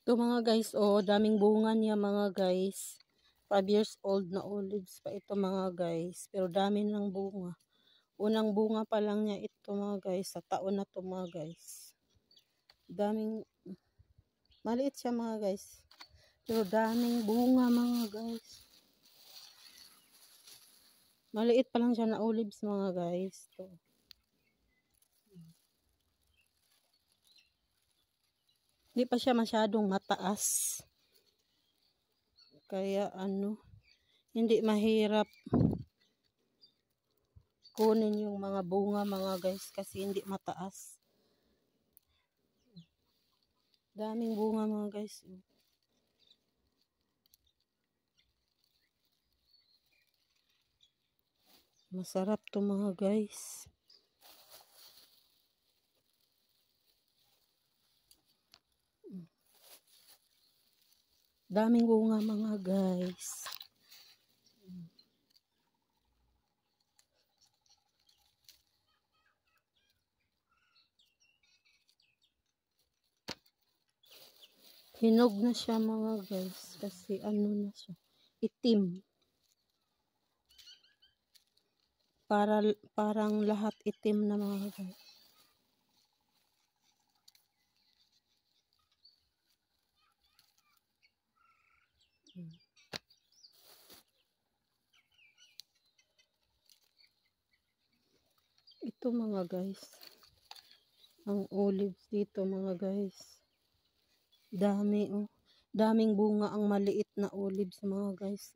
Ito mga guys, oh, daming bunga niya mga guys. 5 years old na olives pa ito mga guys. Pero dami ng bunga. Unang bunga pa lang niya ito mga guys. Sa taon na to mga guys. Daming, maliit siya mga guys. Pero daming bunga mga guys. Maliit pa lang siya na olives mga guys. Ito. Hindi pa siya masyadong mataas. Kaya hindi mahirap kunin yung mga bunga mga guys kasi hindi mataas. Daming bunga mga guys. Masarap to mga guys. Daming bunga mga guys. Hinog na siya mga guys kasi na siya. Itim. Parang lahat itim na mga guys. Ito mga guys. Ang olives dito mga guys. Dami oh. Daming bunga ang maliit na olives mga guys.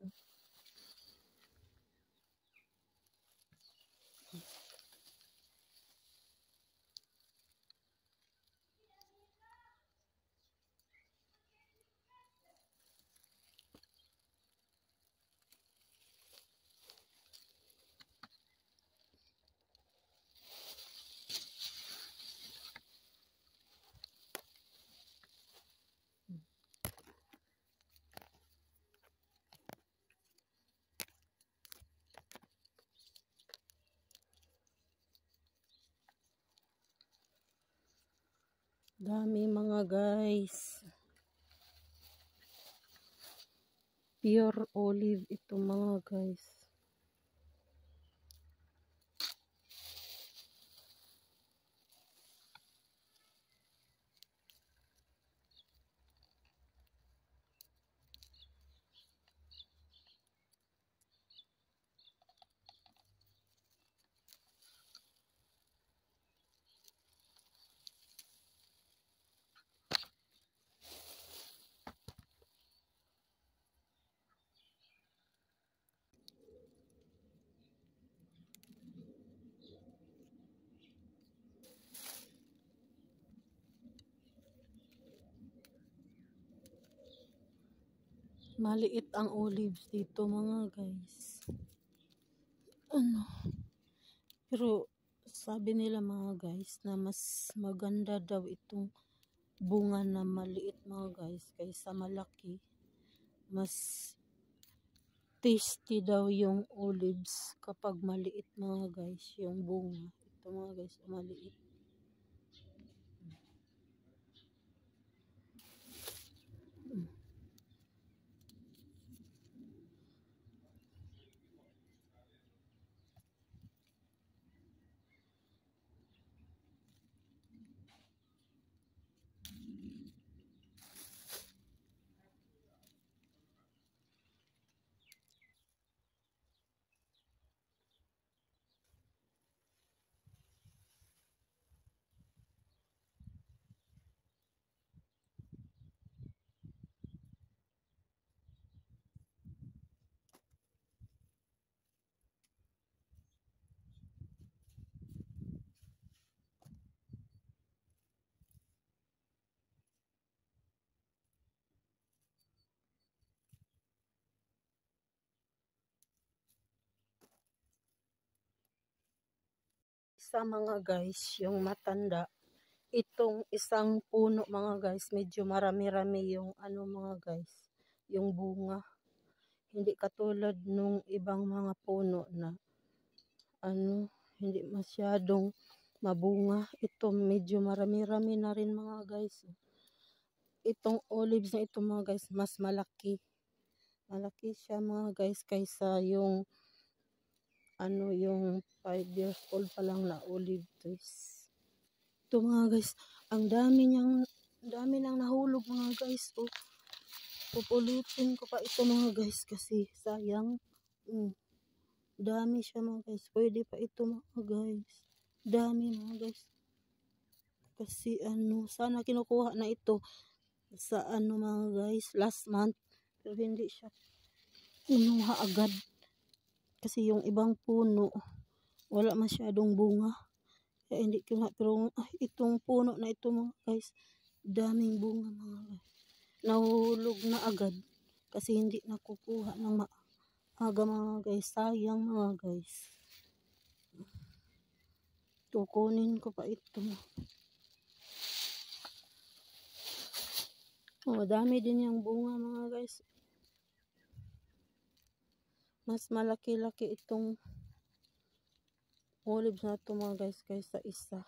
Dami mga guys. Pure olive ito mga guys. Maliit ang olives dito mga guys. Pero sabi nila mga guys na mas maganda daw itong bunga na maliit mga guys kaysa malaki. Mas tasty daw yung olives kapag maliit mga guys yung bunga. Ito mga guys maliit. Isa mga guys yung matanda. Itong isang puno mga guys, medyo marami-rami yung mga guys, yung bunga. Hindi katulad nung ibang mga puno na hindi masyadong mabunga. Ito medyo marami-rami na rin mga guys. itong olives na ito mga guys, mas malaki. Malaki siya mga guys kaysa yung yung 5 years old pa lang na olive trees. Ito mga guys, ang dami nang nahulog mga guys. Oh, pupulutin ko pa ito mga guys kasi sayang. Dami siya mga guys. Pwede pa ito mga guys. Dami mga guys. Kasi sana kinukuha na ito sa mga guys last month. Pero hindi siya kinuha agad. Kasi yung ibang puno wala masyadong bunga. Kaya hindi kinuha. Pero itong puno na ito mga guys, daming bunga mga guys. Nahulog na agad. Kasi hindi nakukuha ng maaga mga guys. Sayang mga guys. Kukunin ko pa ito. Dami din yung bunga mga guys. Mas malaki-laki itong olives na ito mga guys kaysa isa.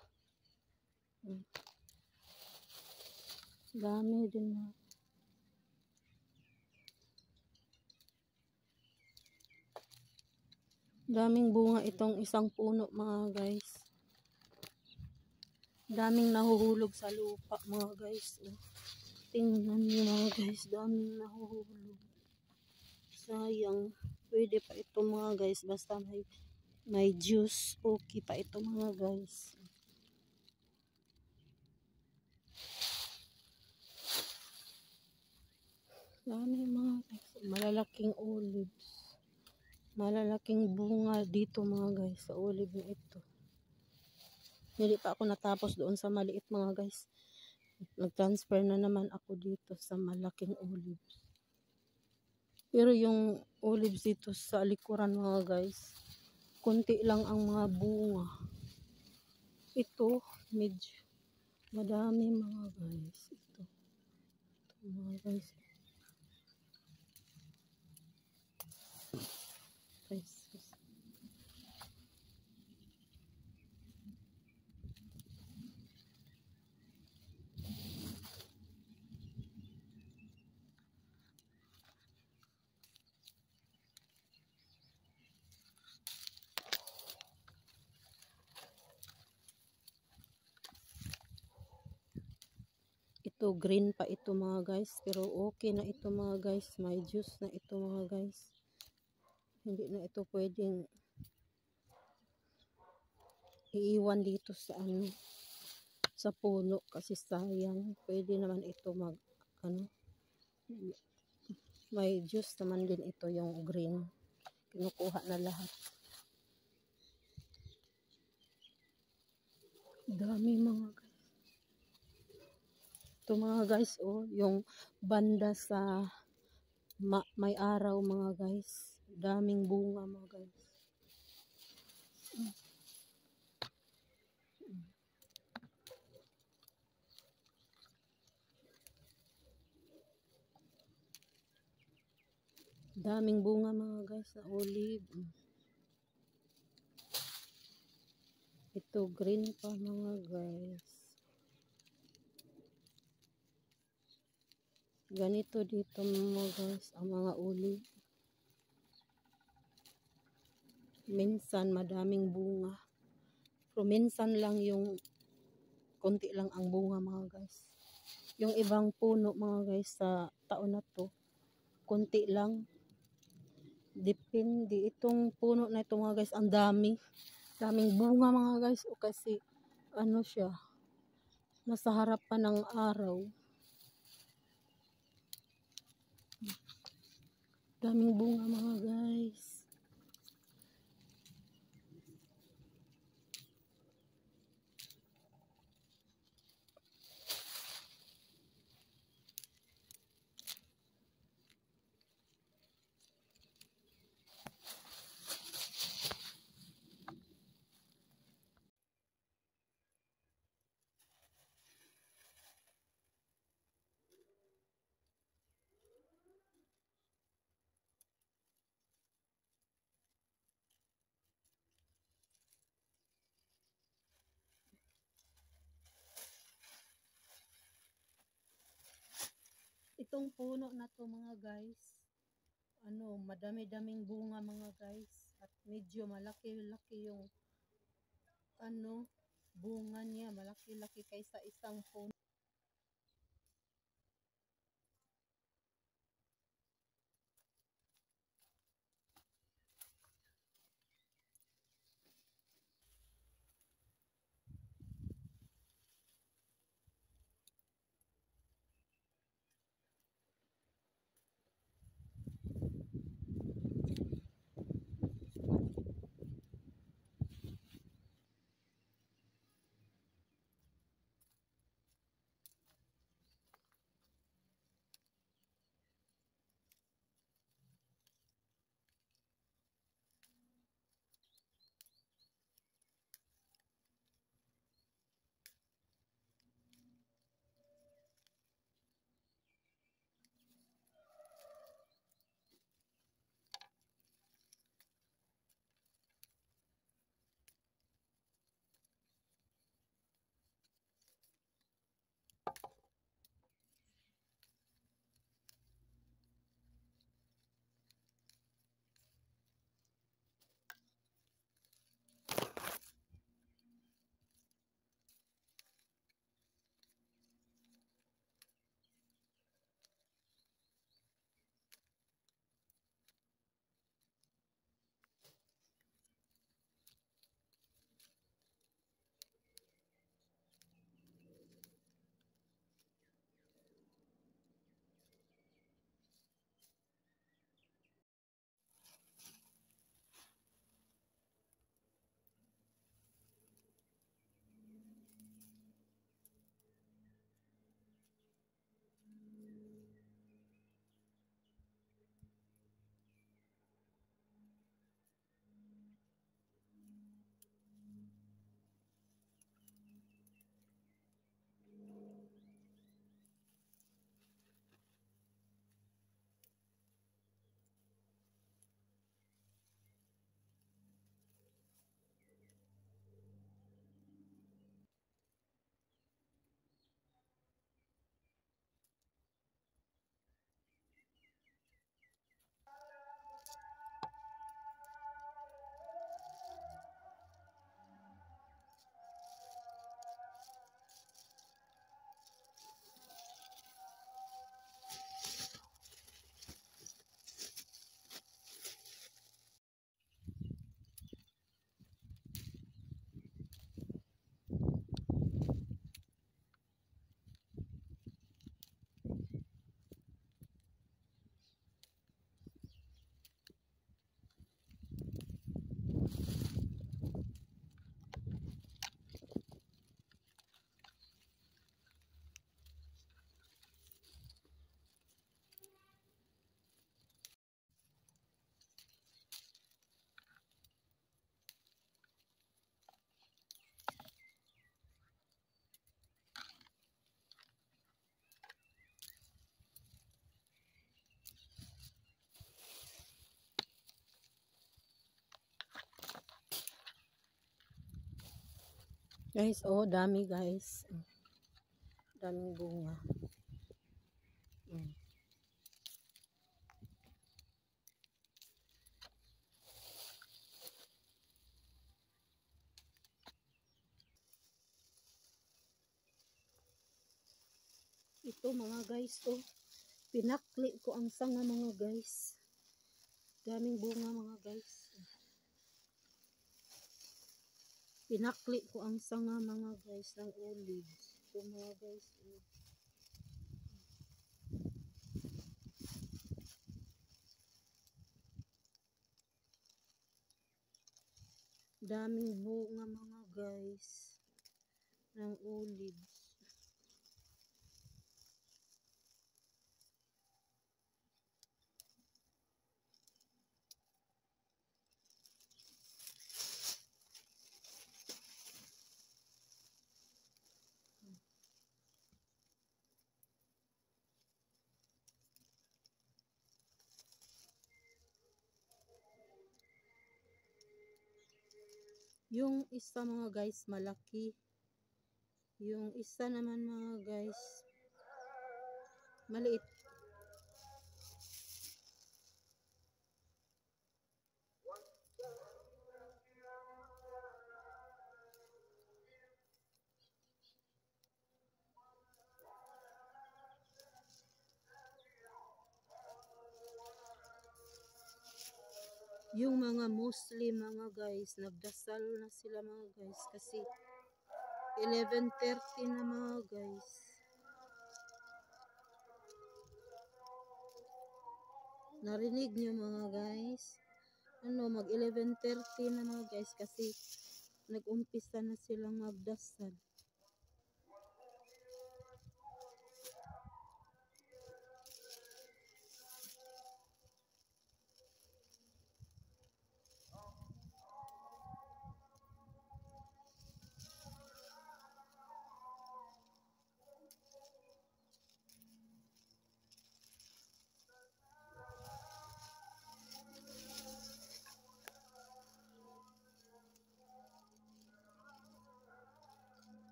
Dami din na. Daming bunga itong isang puno mga guys. Daming nahuhulog sa lupa mga guys. Tingnan niyo mga guys, daming nahuhulog. Sayang. Pwede pa ito mga guys, basta may juice. Okay pa ito mga guys. Dami mga guys, malalaking olives. Malalaking bunga dito mga guys sa olive na ito. Hindi pa ako natapos doon sa maliit mga guys. Nag-transfer na naman ako dito sa malaking olives. Pero yung olives dito sa likuran mga guys, konti lang ang mga bunga. Ito, medyo madami mga guys. Ito mga guys. Ito green pa ito mga guys, pero okay na ito mga guys, may juice na ito mga guys. Hindi na ito pwedeng iiwan dito sa sa puno kasi sayang. Pwede naman ito may juice naman din ito yung green. Kinukuha na lahat. Dami mga guys. Ito mga guys, yung banda sa may araw mga guys. Daming bunga mga guys. Daming bunga mga guys sa olive. Ito green pa mga guys. Ganito dito mga guys ang mga olive. Minsan madaming bunga. Pero minsan lang yung konti lang ang bunga mga guys. Yung ibang puno mga guys sa taon na to, konti lang. Depende. Itong puno na ito mga guys, ang daming bunga mga guys. O kasi siya, nasa harapan ng araw. Daming bunga mga guys. itong puno na to mga guys, ano, madami-daming bunga mga guys. At medyo malaki-laki yung ano, bunga niya. Malaki-laki kaysa isang puno. Guys, oh, dami guys. Daming bunga. Mm. Ito mga guys, oh. Pinakli ko ang sanga mga guys. Daming bunga mga guys. Pinakli ko ang sanga mga guys ng olives. Ito mga guys, oh. Daming bunga mga guys ng olives. Yung isa mga guys malaki. Yung isa naman mga guys maliit. Yung mga Muslim mga guys, nagdasal na sila mga guys kasi 11:30 na mga guys. Narinig nyo mga guys? Ano, mag 11:30 na mga guys kasi nag-umpisa na silang magdasal.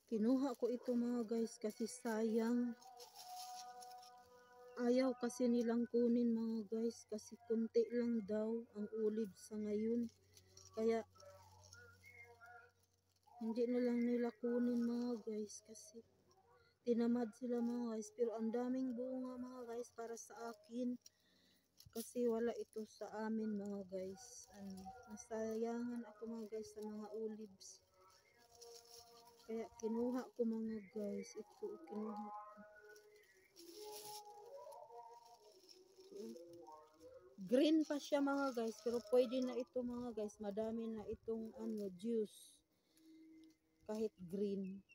Kinuha ko ito mga guys kasi sayang. Ayaw kasi nilang kunin mga guys kasi kunti lang daw ang olive sa ngayon. Kaya hindi na lang nila kunin mga guys kasi tinamad sila mga guys. Pero ang daming bunga mga guys para sa akin. Kasi wala ito sa amin mga guys. Nasayangan ako mga guys sa mga olives. Kaya kinuha ko mga guys. Ito kinuha ko. Green pa siya mga guys. Pero pwede na ito mga guys. Madami na itong juice. Kahit green.